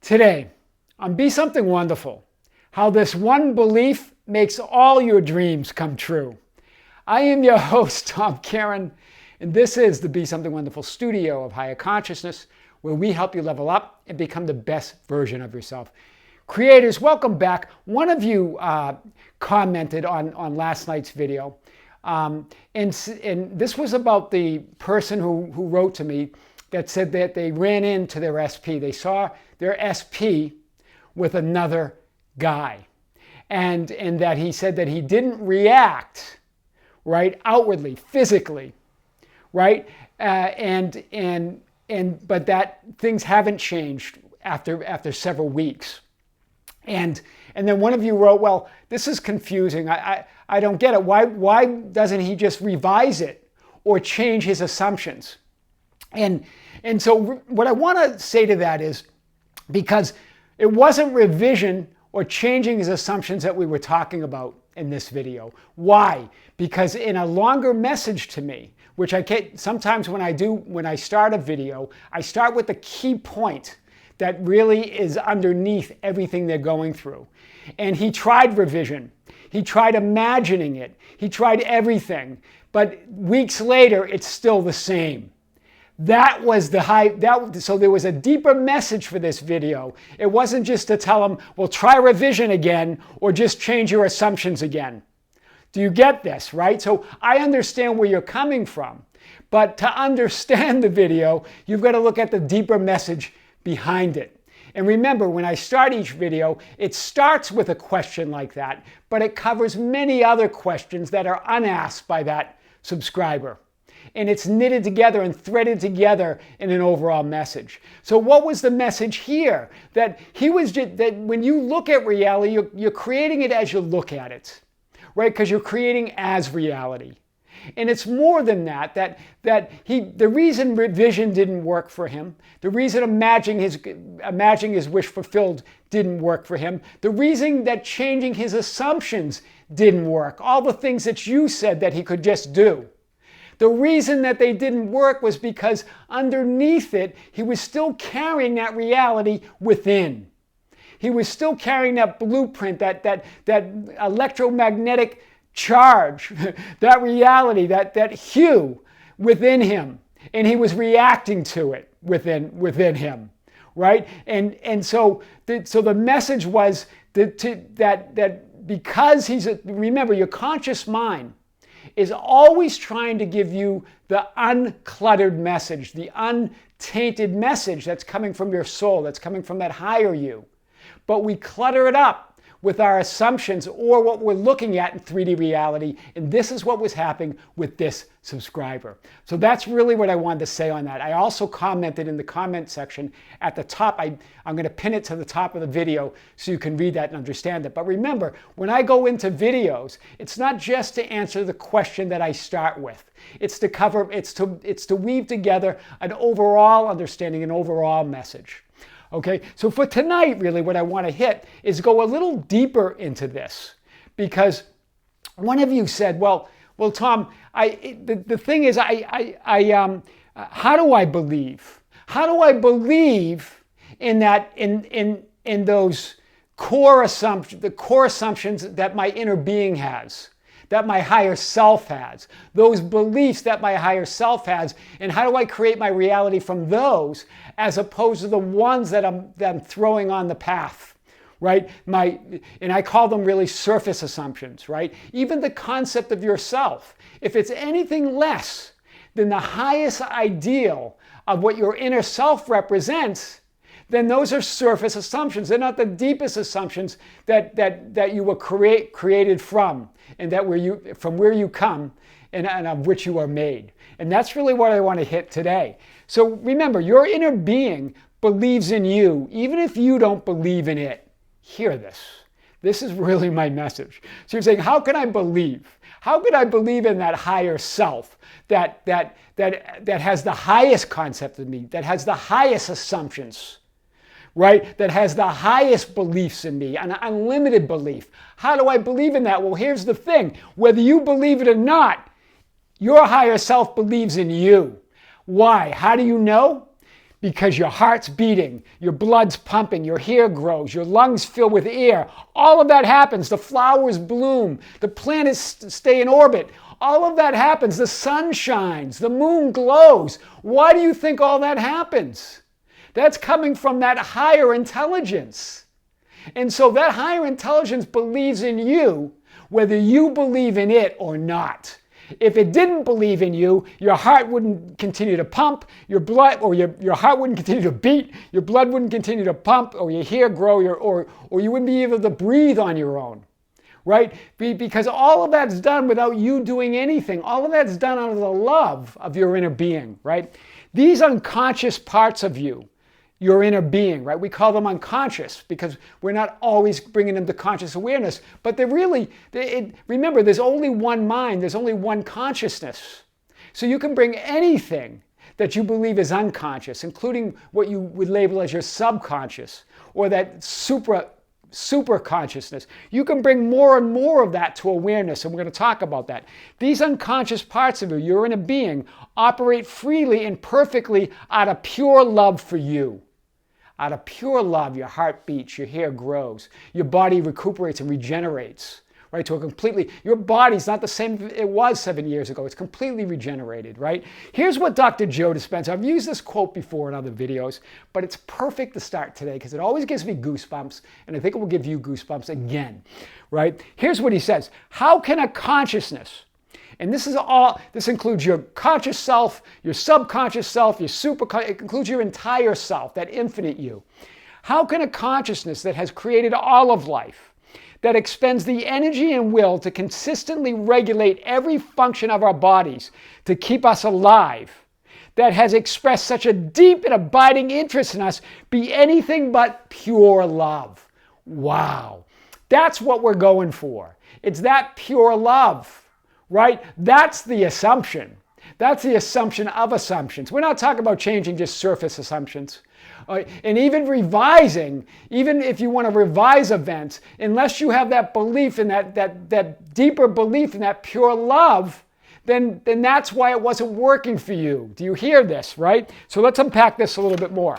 Today, on Be Something Wonderful, how this one belief makes all your dreams come true. I am your host, Tom Karen, and this is the Be Something Wonderful studio of higher consciousness, where we help you level up and become the best version of yourself. Creators, welcome back. One of you commented on last night's video, and this was about the person who wrote to me that said that they ran into their SP. They saw their SP with another guy, and that he said that he didn't react right outwardly, physically, right, but that things haven't changed after several weeks. And then one of you wrote, well, this is confusing. I don't get it. Why doesn't he just revise it or change his assumptions? And so what I want to say to that is, because it wasn't revision or changing his assumptions that we were talking about in this video. Why? Because in a longer message to me, which I get sometimes when I start a video, I start with the key point that really is underneath everything they're going through. And he tried revision. He tried imagining it. He tried everything. But weeks later, it's still the same. That was so there was a deeper message for this video. It wasn't just to tell him, well, try revision again or just change your assumptions again. Do you get this, right? So I understand where you're coming from. But to understand the video, you've got to look at the deeper message behind it. And remember, when I start each video, it starts with a question like that, but it covers many other questions that are unasked by that subscriber. And it's knitted together and threaded together in an overall message. So what was the message here? That when you look at reality, you're creating it as you look at it, right? Because you're creating as reality. And it's more than that the reason revision didn't work for him, the reason imagining his wish fulfilled didn't work for him, the reason that changing his assumptions didn't work, all the things that you said that he could just do. The reason that they didn't work was because underneath it, he was still carrying that reality within. He was still carrying that blueprint, that electromagnetic charge, that reality, that hue within him. And he was reacting to it within him, right? And so the message was that because remember, your conscious mind is always trying to give you the uncluttered message, the untainted message that's coming from your soul, that's coming from that higher you. But we clutter it up with our assumptions or what we're looking at in 3D reality, and this is what was happening with this subscriber. So that's really what I wanted to say on that. I also commented in the comment section at the top. I'm going to pin it to the top of the video so you can read that and understand it. But remember, when I go into videos, it's not just to answer the question that I start with. It's to weave together an overall understanding, an overall message. Okay, so for tonight, really, what I want to hit is go a little deeper into this, because one of you said, "Well, Tom, the thing is, how do I believe? How do I believe in that in those core assumptions, the core assumptions that my inner being has?" That my higher self has, those beliefs that my higher self has, and how do I create my reality from those as opposed to the ones that I'm throwing on the path, right? And I call them really surface assumptions, right? Even the concept of yourself, if it's anything less than the highest ideal of what your inner self represents, then those are surface assumptions. They're not the deepest assumptions that you were created from, and from where you come and of which you are made. And that's really what I want to hit today. So remember, your inner being believes in you, even if you don't believe in it. Hear this. This is really my message. So you're saying, how can I believe? How can I believe in that higher self that has the highest concept of me, that has the highest assumptions? Right? That has the highest beliefs in me, an unlimited belief. How do I believe in that? Well, here's the thing. Whether you believe it or not, your higher self believes in you. Why? How do you know? because your heart's beating, your blood's pumping, your hair grows, your lungs fill with air. All of that happens. The flowers bloom, the planets stay in orbit. All of that happens. The sun shines, the moon glows. Why do you think all that happens? That's coming from that higher intelligence. And so that higher intelligence believes in you, whether you believe in it or not. If it didn't believe in you, your heart wouldn't continue to pump, your blood, or your heart wouldn't continue to beat, your blood wouldn't continue to pump, or your hair grow, or you wouldn't be able to breathe on your own, right? Because all of that's done without you doing anything. All of that's done out of the love of your inner being, right? These unconscious parts of you, your inner being, right? We call them unconscious because we're not always bringing them to conscious awareness, but they're really, remember, there's only one mind, there's only one consciousness. So you can bring anything that you believe is unconscious, including what you would label as your subconscious or that super consciousness. You can bring more and more of that to awareness, and we're going to talk about that. These unconscious parts of you, your inner being, operate freely and perfectly out of pure love for you. Out of pure love, your heart beats, your hair grows, your body recuperates and regenerates, right? To a completely, your body's not the same it was 7 years ago. It's completely regenerated, right? Here's what Dr. Joe Dispenza, I've used this quote before in other videos, but it's perfect to start today because it always gives me goosebumps, and I think it will give you goosebumps again, right? Here's what he says. How can a consciousness, and this includes your conscious self, your subconscious self, it includes your entire self, that infinite you. How can a consciousness that has created all of life, that expends the energy and will to consistently regulate every function of our bodies to keep us alive, that has expressed such a deep and abiding interest in us, be anything but pure love? Wow. That's what we're going for. It's that pure love. Right? That's the assumption. That's the assumption of assumptions. We're not talking about changing just surface assumptions. And even revising, even if you want to revise events, unless you have that belief in that deeper belief in that pure love, then that's why it wasn't working for you. Do you hear this, right? So let's unpack this a little bit more.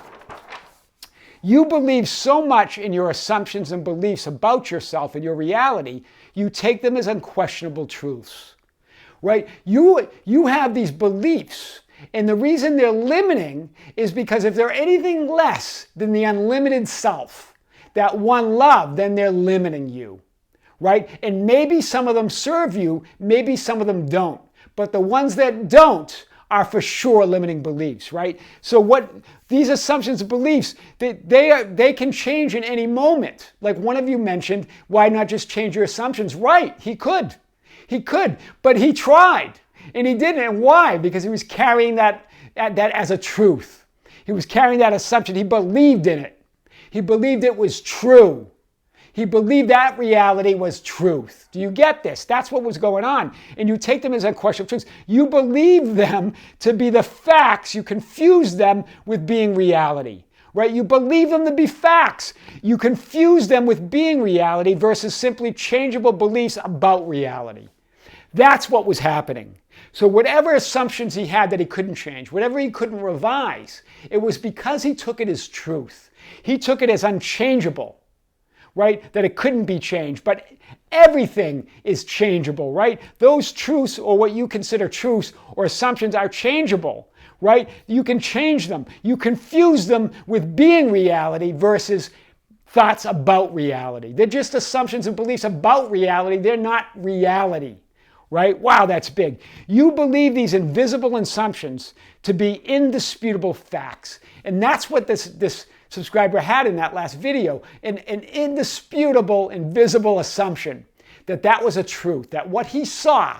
You believe so much in your assumptions and beliefs about yourself and your reality, you take them as unquestionable truths. Right? You have these beliefs, and the reason they're limiting is because if they're anything less than the unlimited self, that one love, then they're limiting you. Right? And maybe some of them serve you, maybe some of them don't. But the ones that don't are for sure limiting beliefs, right? So what these assumptions and beliefs, they can change in any moment. Like one of you mentioned, why not just change your assumptions? Right, he could. He could, but he tried, and he didn't. And why? Because he was carrying that as a truth. He was carrying that assumption. He believed in it. He believed it was true. He believed that reality was truth. Do you get this? That's what was going on. And you take them as unquestionable truths. You believe them to be the facts. You confuse them with being reality. Right? You believe them to be facts. You confuse them with being reality versus simply changeable beliefs about reality. That's what was happening. So whatever assumptions he had that he couldn't change, whatever he couldn't revise, it was because he took it as truth. He took it as unchangeable, right? That it couldn't be changed. But everything is changeable, right? Those truths, or what you consider truths or assumptions, are changeable, right? You can change them. You confuse them with being reality versus thoughts about reality. They're just assumptions and beliefs about reality. They're not reality. Right? Wow, that's big. You believe these invisible assumptions to be indisputable facts. And that's what this subscriber had in that last video, an indisputable, invisible assumption that was a truth, that what he saw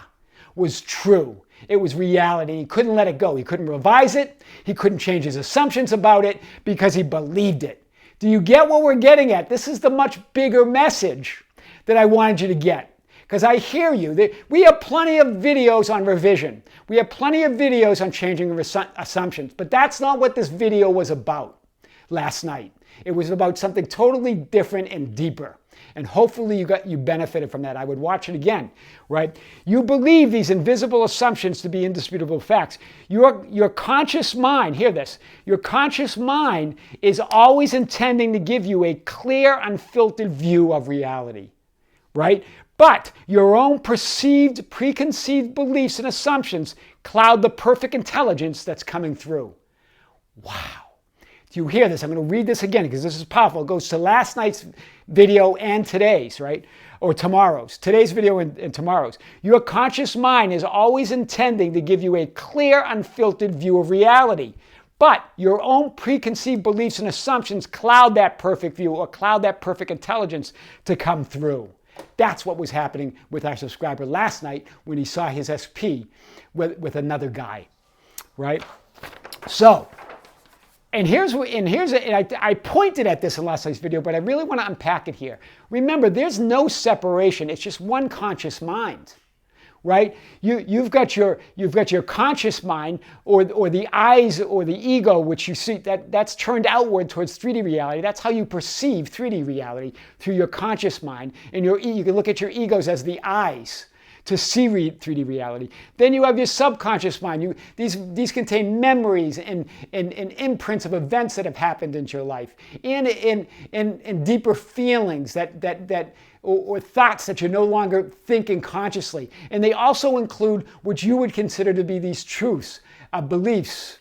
was true. It was reality. He couldn't let it go. He couldn't revise it. He couldn't change his assumptions about it because he believed it. Do you get what we're getting at? This is the much bigger message that I wanted you to get. Because I hear you. We have plenty of videos on revision. We have plenty of videos on changing assumptions. But that's not what this video was about last night. It was about something totally different and deeper. And hopefully you benefited from that. I would watch it again, right? You believe these invisible assumptions to be indisputable facts. Your conscious mind, hear this, your conscious mind is always intending to give you a clear, unfiltered view of reality, right? But your own perceived, preconceived beliefs and assumptions cloud the perfect intelligence that's coming through. Wow. Do you hear this? I'm going to read this again because this is powerful. It goes to last night's video and today's, right? Or tomorrow's. Today's video and tomorrow's. Your conscious mind is always intending to give you a clear, unfiltered view of reality. But your own preconceived beliefs and assumptions cloud that perfect view or cloud that perfect intelligence to come through. That's what was happening with our subscriber last night when he saw his SP with another guy, right? So, I pointed at this in last night's video, but I really want to unpack it here. Remember, there's no separation. It's just one conscious mind, right? You've got your conscious mind, or the eyes, or the ego, which you see that's turned outward towards 3D reality. That's how you perceive 3D reality, through your conscious mind. And you can look at your egos as the eyes to see 3D reality. Then you have your subconscious mind. These contain memories and imprints of events that have happened in your life, and deeper feelings or thoughts that you're no longer thinking consciously. And they also include what you would consider to be these truths, beliefs,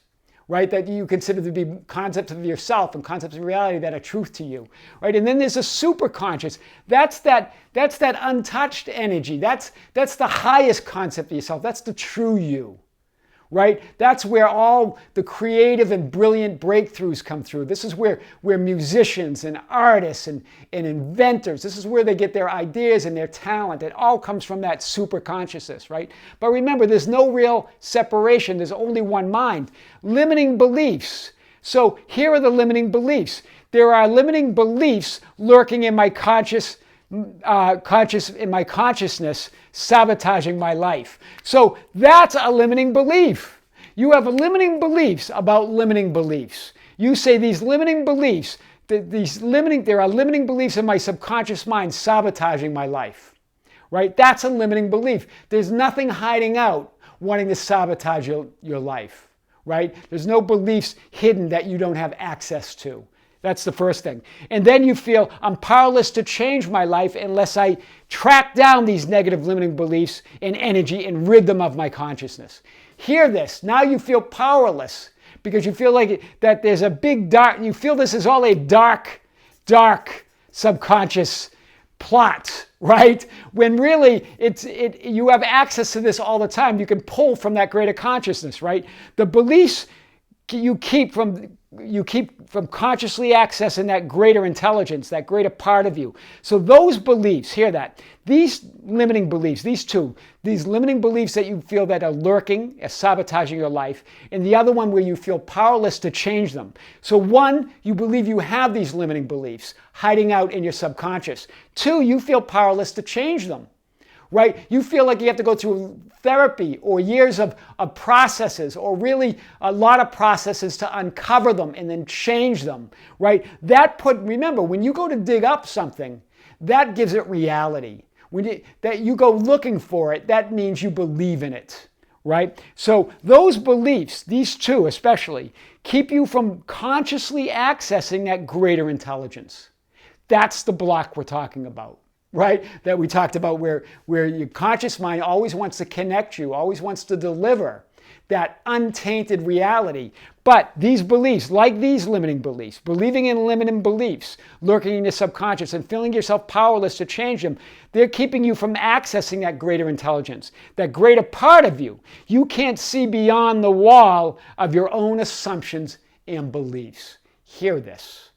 right, that you consider to be concepts of yourself and concepts of reality that are truth to you, right? And then there's a superconscious. That's that untouched energy. That's the highest concept of yourself. That's the true you, right? That's where all the creative and brilliant breakthroughs come through. This is where musicians and artists and inventors, this is where they get their ideas and their talent. It all comes from that super consciousness, right? But remember, there's no real separation. There's only one mind. Limiting beliefs. So here are the limiting beliefs. There are limiting beliefs lurking in my consciousness, sabotaging my life. So that's a limiting belief. You have limiting beliefs about limiting beliefs. You say these limiting beliefs, there are limiting beliefs in my subconscious mind sabotaging my life, right? That's a limiting belief. There's nothing hiding out wanting to sabotage your life, right? There's no beliefs hidden that you don't have access to. That's the first thing. And then you feel, I'm powerless to change my life unless I track down these negative limiting beliefs and energy and rid them of my consciousness. Hear this. Now you feel powerless because you feel like that there's a big dark, you feel this is all a dark subconscious plot, right? When really you have access to this all the time. You can pull from that greater consciousness, right? The beliefs you keep from consciously accessing that greater intelligence, that greater part of you. So those beliefs, hear that, these limiting beliefs, these limiting beliefs that you feel that are lurking, are sabotaging your life, and the other one where you feel powerless to change them. So one, you believe you have these limiting beliefs hiding out in your subconscious. Two, you feel powerless to change them. Right? You feel like you have to go through therapy or years of processes, or really a lot of processes to uncover them and then change them, right? Remember, when you go to dig up something, that gives it reality. That you go looking for it, that means you believe in it, right? So those beliefs, these two especially, keep you from consciously accessing that greater intelligence. That's the block we're talking about. Right? That we talked about, where your conscious mind always wants to connect you, always wants to deliver that untainted reality. But these beliefs, like these limiting beliefs, believing in limiting beliefs, lurking in your subconscious and feeling yourself powerless to change them, they're keeping you from accessing that greater intelligence, that greater part of you. You can't see beyond the wall of your own assumptions and beliefs. Hear this,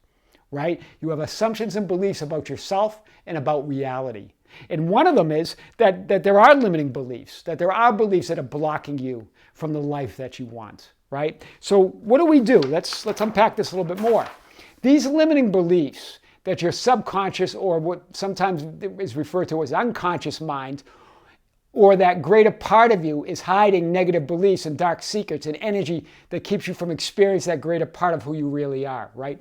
right? You have assumptions and beliefs about yourself and about reality. And one of them is that there are limiting beliefs, that there are beliefs that are blocking you from the life that you want, right? So what do we do? Let's unpack this a little bit more. These limiting beliefs that your subconscious, or what sometimes is referred to as unconscious mind, or that greater part of you is hiding negative beliefs and dark secrets and energy that keeps you from experiencing that greater part of who you really are, right?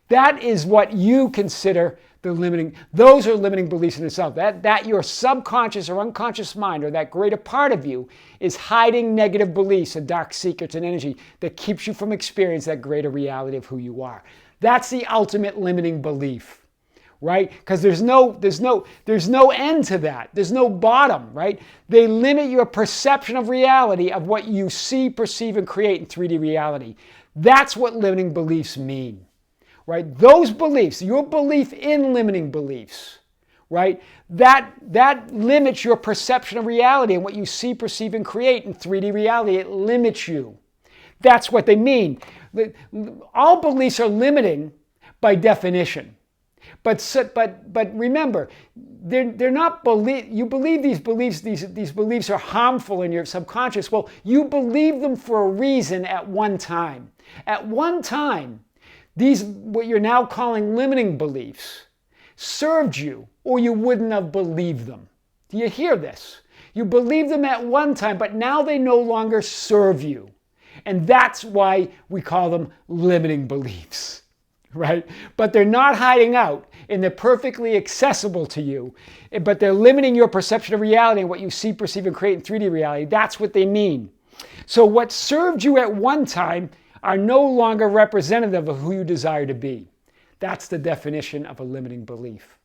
That is what you consider those are limiting beliefs in itself. That your subconscious or unconscious mind, or that greater part of you, is hiding negative beliefs and dark secrets and energy that keeps you from experiencing that greater reality of who you are. That's the ultimate limiting belief, right? Because there's no end to that. There's no bottom, right? They limit your perception of reality, of what you see, perceive, and create in 3D reality. That's what limiting beliefs mean. Right? Those beliefs, your belief in limiting beliefs, right? That limits your perception of reality and what you see, perceive, and create in 3D reality. It limits you. That's what they mean. All beliefs are limiting by definition. But remember, they're not you believe these beliefs are harmful in your subconscious. Well, you believe them for a reason at one time. At one time, these, what you're now calling limiting beliefs, served you, or you wouldn't have believed them. Do you hear this? You believed them at one time, but now they no longer serve you. And that's why we call them limiting beliefs, right? But they're not hiding out, and they're perfectly accessible to you, but they're limiting your perception of reality and what you see, perceive, and create in 3D reality. That's what they mean. So what served you at one time are no longer representative of who you desire to be. That's the definition of a limiting belief.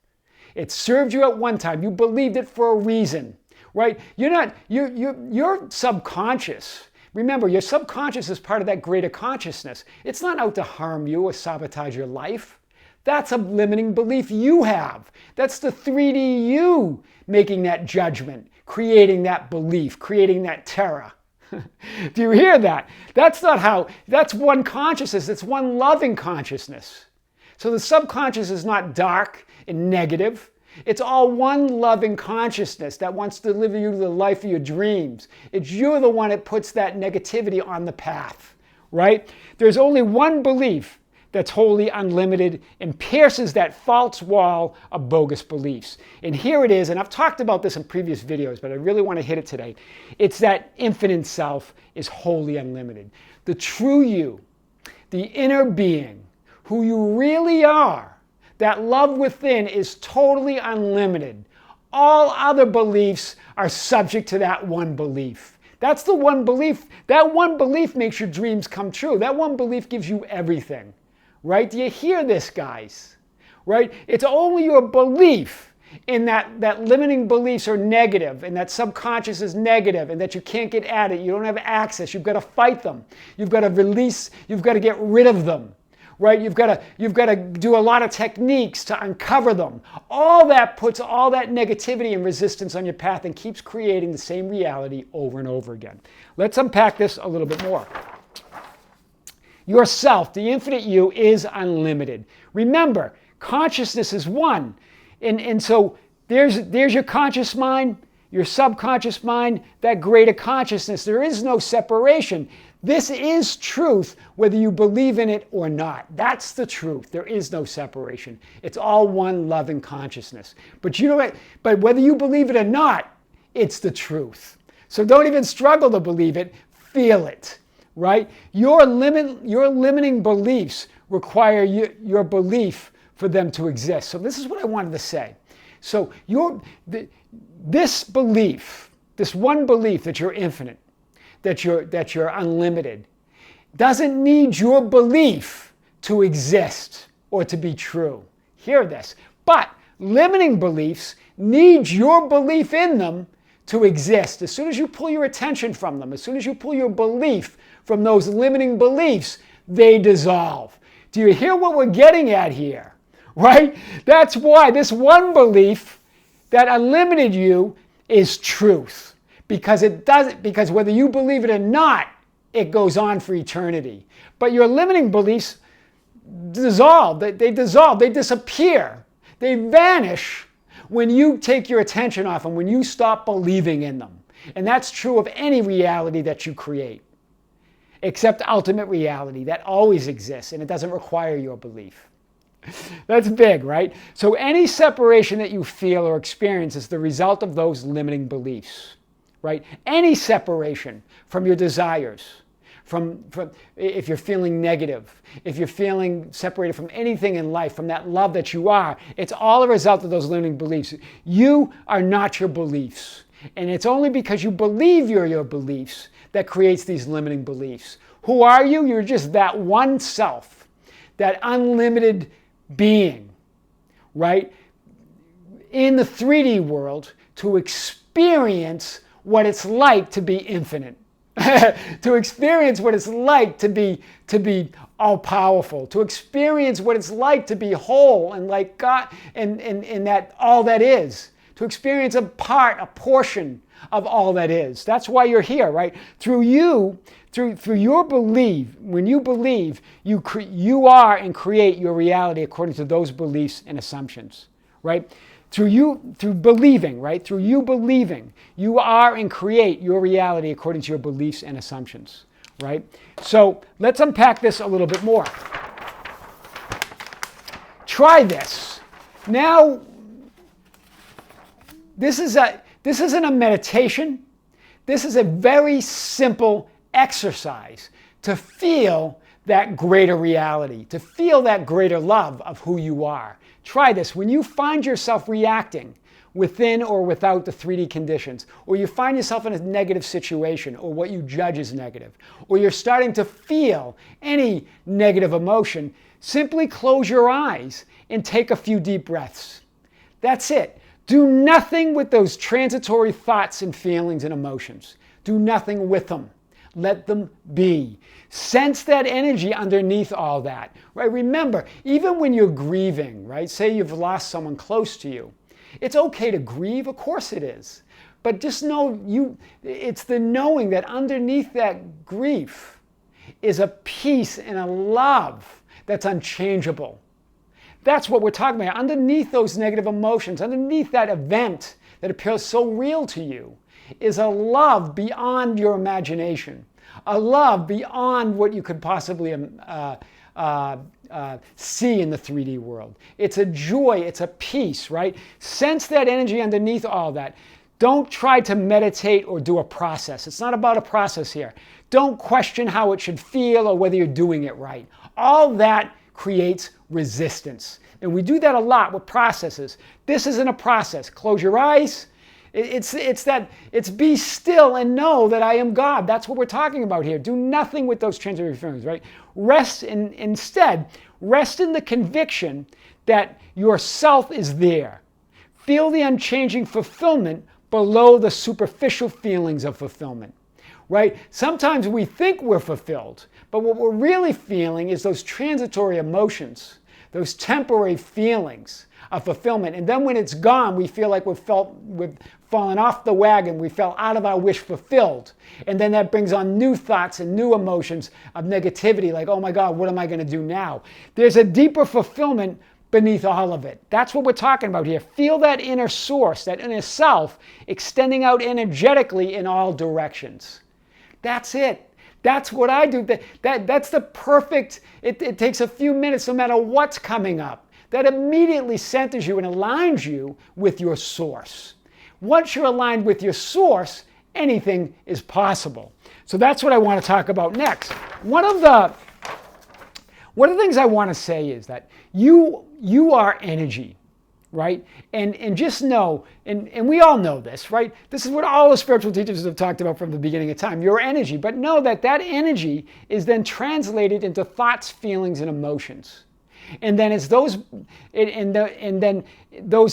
It served you at one time. You believed it for a reason, right? You're subconscious. Remember, your subconscious is part of that greater consciousness. It's not out to harm you or sabotage your life. That's a limiting belief you have. That's the 3D you making that judgment, creating that belief, creating that terror. Do you hear that? That's one consciousness. It's one loving consciousness. So the subconscious is not dark and negative. It's all one loving consciousness that wants to deliver you to the life of your dreams. It's you're the one that puts that negativity on the path, right? There's only one belief that's wholly unlimited and pierces that false wall of bogus beliefs. And here it is, and I've talked about this in previous videos, but I really want to hit it today. It's that infinite self is wholly unlimited. The true you, the inner being, who you really are, that love within is totally unlimited. All other beliefs are subject to that one belief. That's the one belief. That one belief makes your dreams come true. That one belief gives you everything. Right? Do you hear this, guys? Right? It's only your belief in that limiting beliefs are negative, and that subconscious is negative, and that you can't get at it. You don't have access. You've got to fight them. You've got to release. You've got to get rid of them. Right? You've got to do a lot of techniques to uncover them. All that puts all that negativity and resistance on your path and keeps creating the same reality over and over again. Let's unpack this a little bit more. Yourself, the infinite you, is unlimited. Remember, consciousness is one. And so there's your conscious mind, your subconscious mind, that greater consciousness. There is no separation. This is truth, whether you believe in it or not. That's the truth. There is no separation. It's all one loving consciousness. But whether you believe it or not, it's the truth. So don't even struggle to believe it. Feel it. Right? Your limiting beliefs require your belief for them to exist. So this is what I wanted to say. So this belief, this one belief that you're infinite, that you're unlimited, doesn't need your belief to exist or to be true. Hear this. But limiting beliefs need your belief in them to exist. As soon as you pull your attention from them, as soon as you pull your belief from those limiting beliefs, they dissolve. Do you hear what we're getting at here? Right? That's why this one belief that unlimited you is truth. Because whether you believe it or not, it goes on for eternity. But your limiting beliefs dissolve. They dissolve. They disappear. They vanish when you take your attention off them, when you stop believing in them. And that's true of any reality that you create, except ultimate reality that always exists, and it doesn't require your belief. That's big, right? So any separation that you feel or experience is the result of those limiting beliefs, right? Any separation from your desires, if you're feeling negative, if you're feeling separated from anything in life, from that love that you are, it's all a result of those limiting beliefs. You are not your beliefs. And it's only because you believe you're your beliefs that creates these limiting beliefs. Who are you? You're just that one self, that unlimited being, right? In the 3D world, to experience what it's like to be infinite. To experience what it's like to be all powerful, to experience what it's like to be whole and like God and that all that is, to experience a portion of all that is. That's why you're here, right? Through your belief, when you believe, you are and create your reality according to those beliefs and assumptions, right? Through believing, right? Through you believing, you are and create your reality according to your beliefs and assumptions, right? So let's unpack this a little bit more. Try this. Now, this isn't a meditation. This is a very simple exercise to feel that greater reality, to feel that greater love of who you are. Try this. When you find yourself reacting within or without the 3D conditions, or you find yourself in a negative situation, or what you judge as negative, or you're starting to feel any negative emotion, simply close your eyes and take a few deep breaths. That's it. Do nothing with those transitory thoughts and feelings and emotions. Do nothing with them. Let them be. Sense that energy underneath all that, right? Remember, even when you're grieving, right? Say you've lost someone close to you. It's okay to grieve, of course it is. But just know it's the knowing that underneath that grief is a peace and a love that's unchangeable. That's what we're talking about. Underneath those negative emotions, underneath that event that appears so real to you, is a love beyond your imagination, a love beyond what you could possibly see in the 3D world. It's a joy, it's a peace, right? Sense that energy underneath all that. Don't try to meditate or do a process. It's not about a process here. Don't question how it should feel or whether you're doing it right. All that creates resistance. And we do that a lot with processes. This isn't a process. Close your eyes. It's be still and know that I am God. That's what we're talking about here. Do nothing with those transitory feelings, right? Instead, rest in the conviction that yourself is there. Feel the unchanging fulfillment below the superficial feelings of fulfillment, right? Sometimes we think we're fulfilled, but what we're really feeling is those transitory emotions, those temporary feelings of fulfillment. And then when it's gone, we feel like we've fallen off the wagon. We fell out of our wish fulfilled. And then that brings on new thoughts and new emotions of negativity, like, oh my God, what am I going to do now? There's a deeper fulfillment beneath all of it. That's what we're talking about here. Feel that inner source, that inner self, extending out energetically in all directions. That's it. That's what I do. That's the perfect, it takes a few minutes no matter what's coming up. That immediately centers you and aligns you with your source. Once you're aligned with your source, anything is possible. So that's what I want to talk about next. One of the things I want to say is that you are energy, right? And just know, and we all know this, right? This is what all the spiritual teachers have talked about from the beginning of time, your energy. But know that energy is then translated into thoughts, feelings, and emotions. And then it's those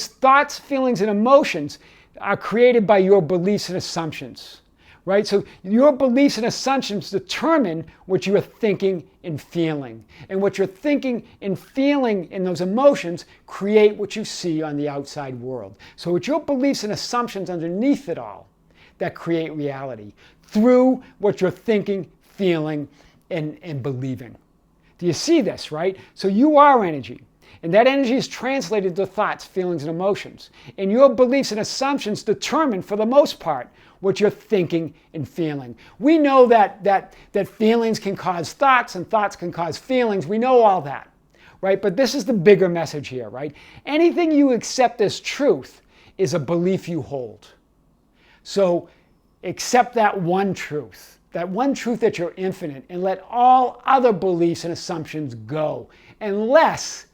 thoughts, feelings, and emotions are created by your beliefs and assumptions, right? So your beliefs and assumptions determine what you are thinking and feeling. And what you're thinking and feeling in those emotions create what you see on the outside world. So it's your beliefs and assumptions underneath it all that create reality through what you're thinking, feeling, and believing. Do you see this, right? So you are energy. And that energy is translated to thoughts, feelings, and emotions. And your beliefs and assumptions determine, for the most part, what you're thinking and feeling. We know that feelings can cause thoughts and thoughts can cause feelings. We know all that, right? But this is the bigger message here, right? Anything you accept as truth is a belief you hold. So accept that one truth. that one truth that you're infinite, and let all other beliefs and assumptions go, unless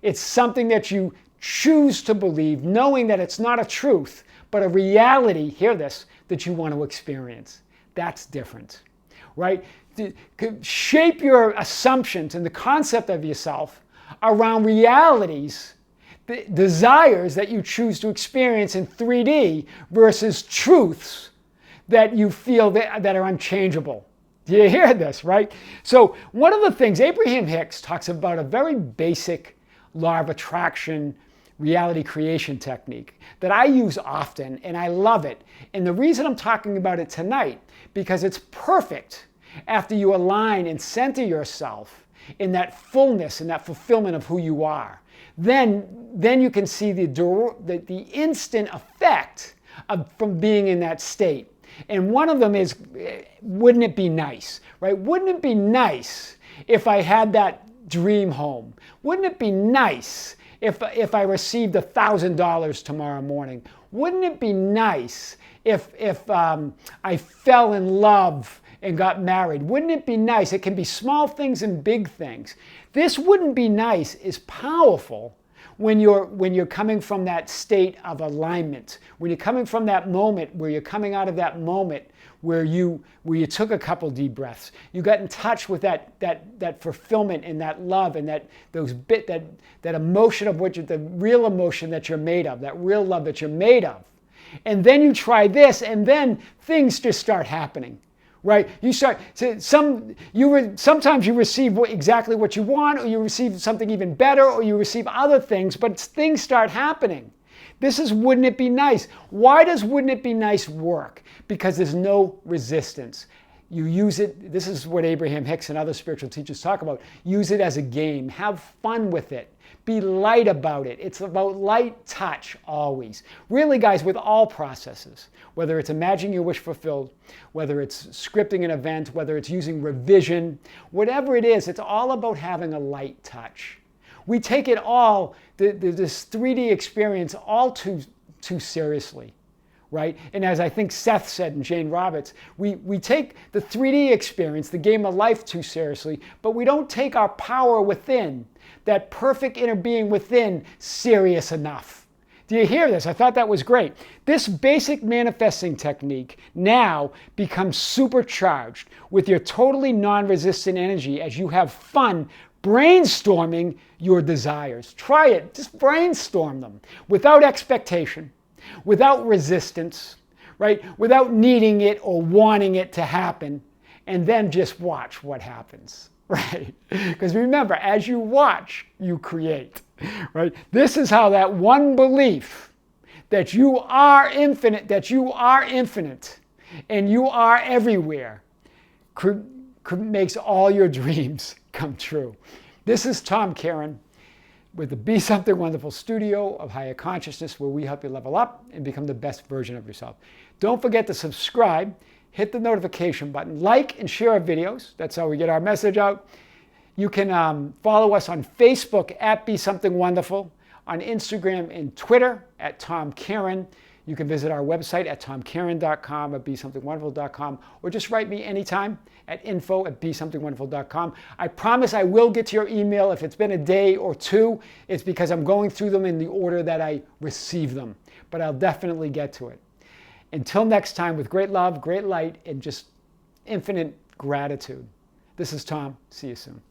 it's something that you choose to believe, knowing that it's not a truth, but a reality, hear this, that you want to experience. That's different, right? Shape your assumptions and the concept of yourself around realities, the desires that you choose to experience in 3D versus truths that you feel that are unchangeable. Do you hear this, right? So one of the things, Abraham Hicks talks about a very basic law of attraction reality creation technique that I use often, and I love it. And the reason I'm talking about it tonight, because it's perfect after you align and center yourself in that fullness and that fulfillment of who you are. Then you can see the instant effect from being in that state. And one of them is, wouldn't it be nice, right? Wouldn't it be nice if I had that dream home? Wouldn't it be nice if I received $1,000 tomorrow morning? Wouldn't it be nice if I fell in love and got married? Wouldn't it be nice? It can be small things and big things. This wouldn't be nice is powerful when you're coming from that state of alignment, when you're coming from that moment where you're coming out of that moment where you took a couple deep breaths, you got in touch with that fulfillment and that love and that emotion of the real emotion that you're made of, that real love that you're made of. And then you try this, and then things just start happening. Right? Sometimes you receive exactly what you want, or you receive something even better, or you receive other things, but things start happening. This is wouldn't it be nice? Why does wouldn't it be nice work? Because there's no resistance. You use it, this is what Abraham Hicks and other spiritual teachers talk about. Use it as a game. Have fun with it. Be light about it. It's about light touch always. Really, guys, with all processes, whether it's imagining your wish fulfilled, whether it's scripting an event, whether it's using revision, whatever it is, it's all about having a light touch. We take it all, this 3D experience, all too seriously. Right? And as I think Seth said and Jane Roberts, we take the 3D experience, the game of life, too seriously, but we don't take our power within, that perfect inner being within, serious enough. Do you hear this? I thought that was great. This basic manifesting technique now becomes supercharged with your totally non-resistant energy as you have fun brainstorming your desires. Try it. Just brainstorm them without expectation, without resistance, right? Without needing it or wanting it to happen, and then just watch what happens, right? Because remember, as you watch, you create, right? This is how that one belief that you are infinite, and you are everywhere, makes all your dreams come true. This is Tom Caron with the Be Something Wonderful studio of higher consciousness, where we help you level up and become the best version of yourself. Don't forget to subscribe, hit the notification button, like and share our videos. That's how we get our message out. You can follow us on Facebook at Be Something Wonderful, on Instagram and Twitter at Tom Caron. You can visit our website at tomcaron.com or besomethingwonderful.com, or just write me anytime at info@besomethingwonderful.com. I promise I will get to your email. If it's been a day or two, it's because I'm going through them in the order that I receive them. But I'll definitely get to it. Until next time, with great love, great light, and just infinite gratitude. This is Tom. See you soon.